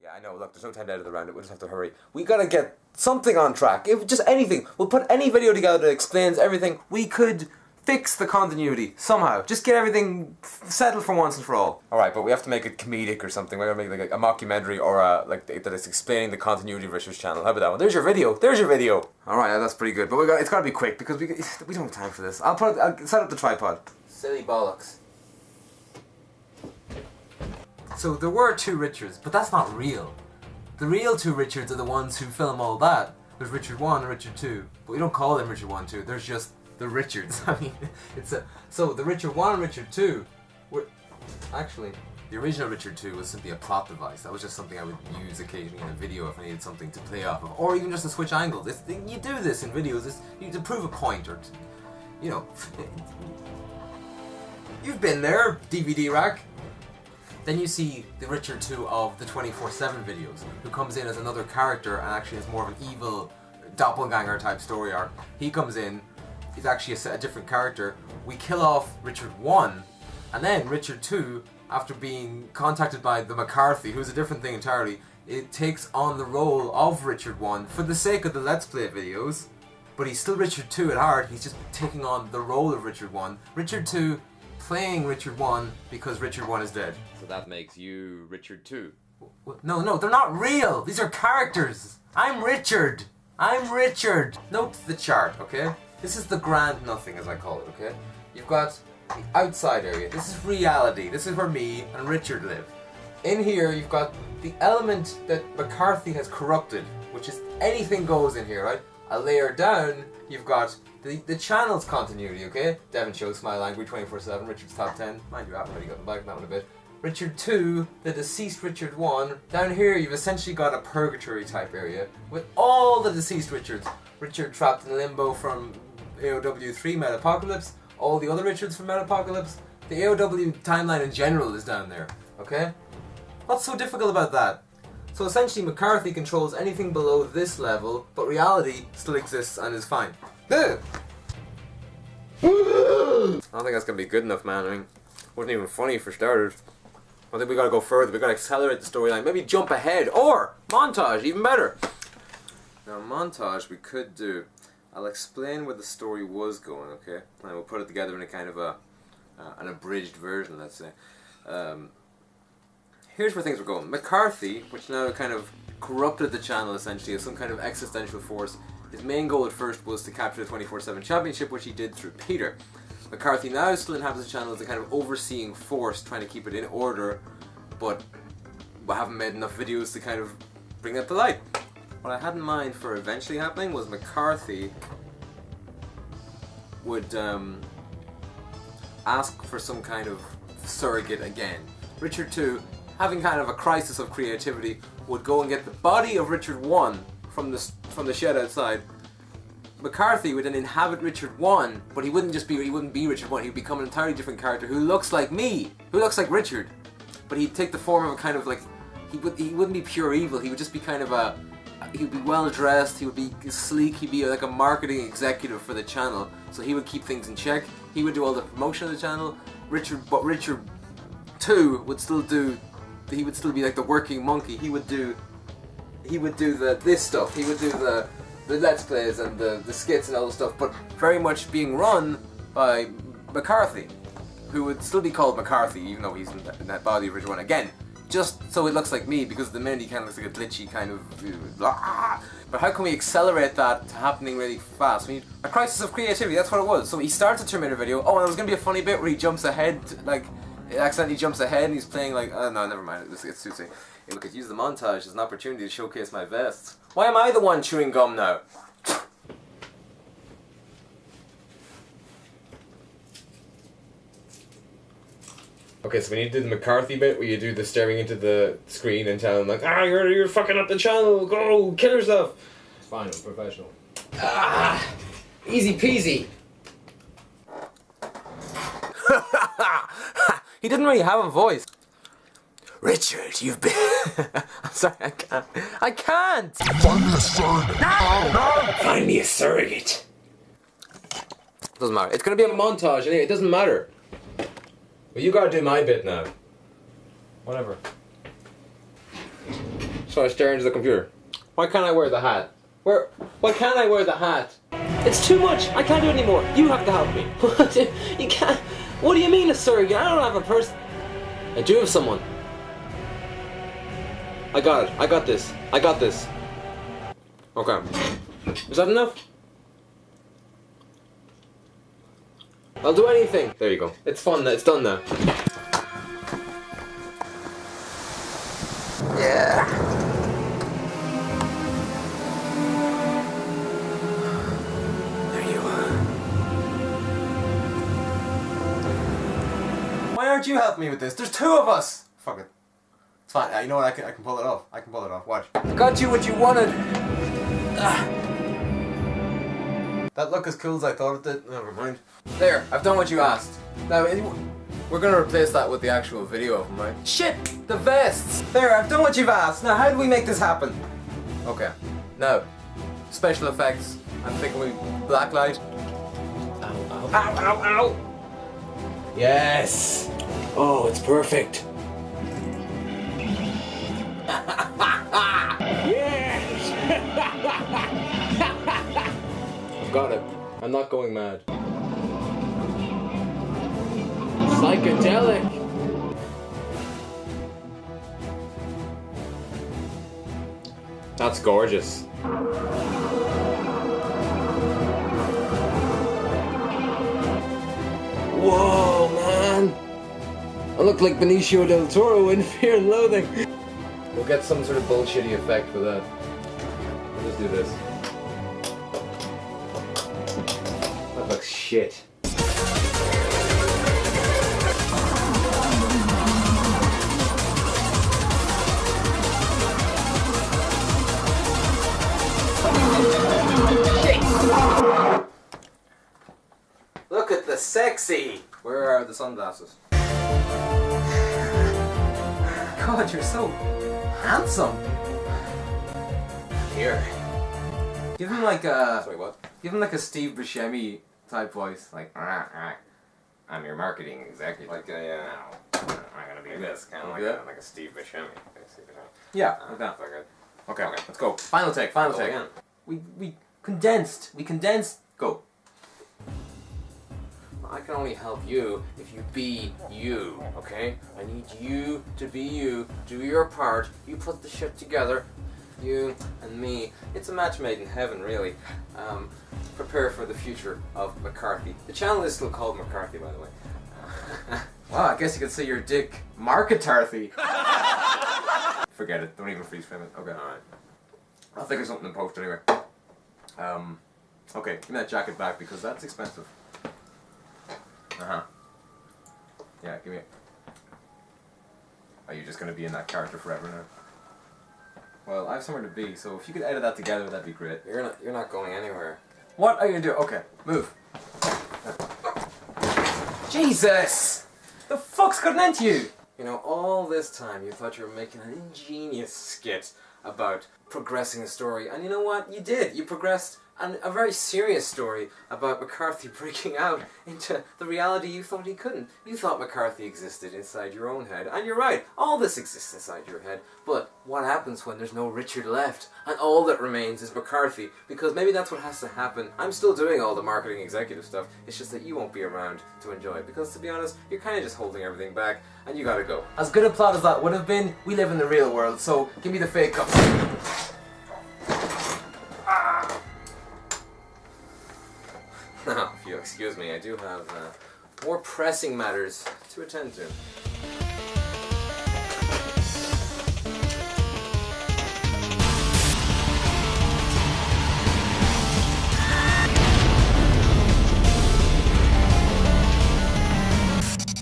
Yeah, I know, look, there's no time to edit around it, we'll just have to hurry. We gotta get something on track, if just anything. We'll put any video together that explains everything. We could fix the continuity, somehow. Just get everything settled for once and for all. Alright, but we have to make it comedic or something. We're gonna make like a mockumentary or that is explaining the continuity of Richard's channel. How about that one? There's your video, there's your video! Alright, that's pretty good, but it's gotta be quick because we don't have time for this. I'll set up the tripod. Silly bollocks. So there were two Richards, but that's not real. The real two Richards are the ones who film all that. There's Richard 1 and Richard 2, but we don't call them Richard 1 2, there's just the Richards. I mean, so the Richard 1 and Richard 2 were... Actually, the original Richard 2 was simply a plot device. That was just something I would use occasionally in a video if I needed something to play off of, or even just to switch angles. You do this in videos, to prove a point, or to, you know... You've been there, DVD rack. Then you see the Richard 2 of the 24/7 videos, who comes in as another character and actually has more of an evil doppelganger type story arc. He comes in, he's actually a different character. We kill off Richard 1, and then Richard 2, after being contacted by the McCarthy, who's a different thing entirely, it takes on the role of Richard 1 for the sake of the Let's Play videos. But he's still Richard 2 at heart, he's just taking on the role of Richard 1. Richard 2 playing Richard 1 because Richard 1 is dead. So that makes you Richard 2. No, they're not real! These are characters! I'm Richard! I'm Richard! Note the chart, okay? This is the grand nothing, as I call it, okay? You've got the outside area. This is reality. This is where me and Richard live. In here, you've got the element that McCarthy has corrupted, which is anything goes in here, right? A layer down, you've got the channel's continuity, okay? Devon Show, Smile Angry, 24/7, Richard's Top 10. Mind you, I haven't really gotten back on that one a bit. Richard 2, the deceased Richard 1. Down here, you've essentially got a purgatory type area with all the deceased Richards. Richard trapped in limbo from AOW 3 Metapocalypse, all the other Richards from Metapocalypse. The AOW timeline in general is down there, okay? What's so difficult about that? So essentially McCarthy controls anything below this level, but reality still exists and is fine. I don't think that's gonna be good enough, man. I mean, it wasn't even funny for starters. I think we gotta go further. We gotta accelerate the storyline. Maybe jump ahead, or montage, even better. Now, montage we could do. I'll explain where the story was going, okay? And we'll put it together in a kind of an abridged version, let's say. Here's where things were going. McCarthy, which now kind of corrupted the channel essentially as some kind of existential force. His main goal at first was to capture the 24/7 championship, which he did through Peter. McCarthy now still inhabits the channel as a kind of overseeing force, trying to keep it in order, but we haven't made enough videos to kind of bring that to light. What I had in mind for eventually happening was McCarthy would ask for some kind of surrogate again. Richard 2, having kind of a crisis of creativity, would go and get the body of Richard 1 from the shed outside. McCarthy would then inhabit Richard 1, but he wouldn't be Richard 1, he would become an entirely different character who looks like me, who looks like Richard. But he'd take the form of a kind of like, he wouldn't be pure evil, he would just be kind of he would be well dressed, he would be sleek, he'd be like a marketing executive for the channel, so he would keep things in check, he would do all the promotion of the channel. Richard 2 would still he would still be like the working monkey, he would do this stuff, he would do the Let's Plays and the skits and all the stuff, but very much being run by McCarthy, who would still be called McCarthy even though he's in that body of Richard 1 again, just so it looks like me, because the minute he kind of looks like a glitchy kind of blah. But how can we accelerate that to happening really fast? We need a crisis of creativity, that's what it was. So he starts a Terminator video, oh, and there was going to be a funny bit where he jumps ahead, like, accidentally jumps ahead and he's playing like, oh no, never mind, it's too soon. Hey, we could use the montage as an opportunity to showcase my vests. Why am I the one chewing gum now? Okay, so we need to do the McCarthy bit where you do the staring into the screen and tell him like, ah, you're fucking up the channel, go, kill yourself. It's fine, I'm professional. Ah, easy peasy. He didn't really have a voice. Richard, you've been... I'm sorry, I can't! Find me a surrogate! No! Find me a surrogate! Doesn't matter. It's gonna be a montage anyway, it doesn't matter. Well, you gotta do my bit now. Whatever. So I stare into the computer. Why can't I wear the hat? Why can't I wear the hat? It's too much. I can't do it anymore. You have to help me. You can't. What do you mean a surrogate? I don't have a person. I do have someone. I got it. I got this. I got this. Okay. Is that enough? I'll do anything. There you go. It's fun. It's done now. Yeah. There you are. Why aren't you helping me with this? There's two of us! Fuck it. It's fine. You know what? I can pull it off. I can pull it off. Watch. I got you what you wanted. That looked as cool as I thought it did. Never mind. There. I've done what you asked. Now, we're gonna replace that with the actual video of them, right? Shit! The vests! There, I've done what you've asked. Now, how do we make this happen? Okay. Now, special effects. I'm thinking we blacklight. Ow, ow. Ow, ow, ow! Yes! Oh, it's perfect. Yes! I've got it. I'm not going mad. Psychedelic! That's gorgeous. Whoa, man! I look like Benicio del Toro in Fear and Loathing. We'll get some sort of bullshitty effect for that. We'll just do this. That looks shit. Look at the sexy! Where are the sunglasses? God, you're so handsome. Here. Give him like a... Sorry, what? Give him like a Steve Buscemi type voice. Like, I'm your marketing executive. Like a, I'm gonna be this. Kind of like a Steve Buscemi. Yeah, Like that. Okay, Okay. let's go. Final take, final Go take. again. We condensed. We condensed. Go. I can only help you if you be you, okay? I need you to be you, do your part, you put the shit together, you and me. It's a match made in heaven, really. Prepare for the future of McCarthy. The channel is still called McCarthy, by the way. Well, I guess you could say your dick Marketarthy. Forget it. Don't even freeze frame it. Okay. Alright. I'll think of something in post anyway. Okay, give me that jacket back because that's expensive. Yeah, give me it. Are you just gonna be in that character forever now? Well, I have somewhere to be, so if you could edit that together, that'd be great. You're not going anywhere. What are you gonna do? Okay, move. Jesus! The fuck's gotten into you? You know, all this time you thought you were making an ingenious skit about progressing the story, and you know what? You did. You progressed a very serious story about McCarthy breaking out into the reality you thought he couldn't. You thought McCarthy existed inside your own head, and you're right, all this exists inside your head, but what happens when there's no Richard left, and all that remains is McCarthy? Because maybe that's what has to happen. I'm still doing all the marketing executive stuff, it's just that you won't be around to enjoy it, because to be honest, you're kind of just holding everything back, and you gotta go. As good a plot as that would have been, we live in the real world, so give me the fake cup. Now, if you excuse me, I do have more pressing matters to attend to.